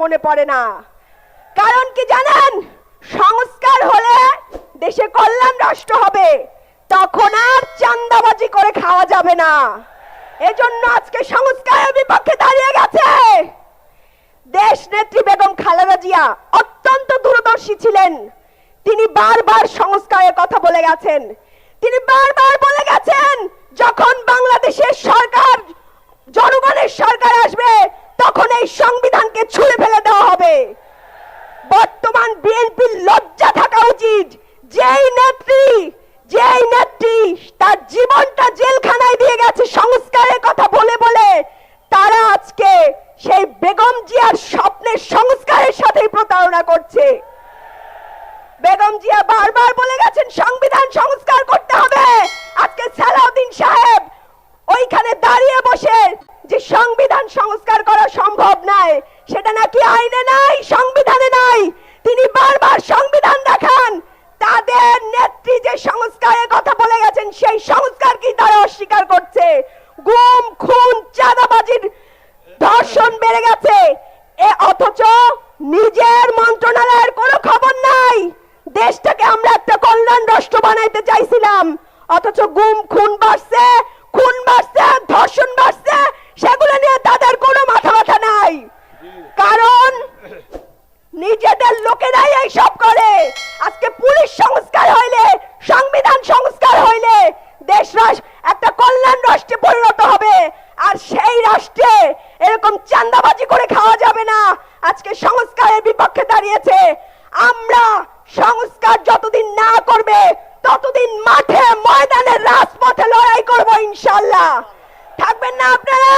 মনে পড়ে না। কারণ কি জানেন, সংস্কার হলে দেশে কল্যাণ রাষ্ট্র হবে, তখন আর চাঁদাবাজি করে খাওয়া যাবে না। এজন্য আজকে সংস্কারের বিপক্ষে দাঁড়িয়ে গেছে। দেশ নেত্রী বেগম খালেদা জিয়া অত্যন্ত দূরদর্শী ছিলেন। তিনি বারবার সংস্কারের কথা বলে গেছেন। তিনি বারবার বলে গেছেন, যখন বাংলাদেশের সরকার জনগণের সরকার আসবে তখন এই সংবিধানকে ছুঁড়ে ফেলে দেওয়া হবে। বর্তমান বিএনপির লজ্জা থাকা উচিত, যেই নেত্রী তার জীবনটা জেলখানায় দিয়ে গেছে সংস্কারের কথা বলে বলে, তারা আজকে সেই বেগম জিয়ার স্বপ্নের সংস্কারের সাথে প্রতারণা করছে। বেগম জিয়া বারবার বলে গেছেন সংবিধান সংস্কার করতে হবে। আজকে সালাউদ্দিন সাহেব ওইখানে দাঁড়িয়ে বসে যে সংবিধান সংস্কার করা সম্ভব নয়, সেটা নাকি আইনে নাই, সংবিধানে নাই। তিনি বারবার সংবিধান দেখান। তাদের নেত্রী যে সংস্কারের কথা বলে গেছেন সেই সংস্কার কি তারা অস্বীকার করছে। গুম, খুন, চাঁদাবাজির, ধর্ষণ বেড়ে গেছে, অথচ নিজের মন্ত্রণালয়ের কোনো খবর নাই। দেশটাকে আমরা একটা কল্যাণ রাষ্ট্র বানাইতে চাইছিলাম, অথচ গুম খুন বাড়ছে, ধর্ষণ বাড়ছে, সেগুলো নিয়ে তাদের কোনো মাথা ব্যথা নাই। কারণ নিজেদের লোকেরাই এই সব করে। আজকে পুলিশ সংস্কার হইলে, সংবিধান সংস্কার হইলে দেশ একটা কল্যাণ রাষ্ট্রে পরিণত হবে, আর সেই রাষ্ট্রে এরকম চাঁদাবাজি করে খাওয়া যাবে না। আজকে সংস্কারের বিপক্ষে দাঁড়িয়েছে। আমরা সংস্কার যতদিন না করবে ততদিন মাঠে ময়দানে রাজপথে লড়াই করব ইনশাআল্লাহ। থাকবেন না আপনারা?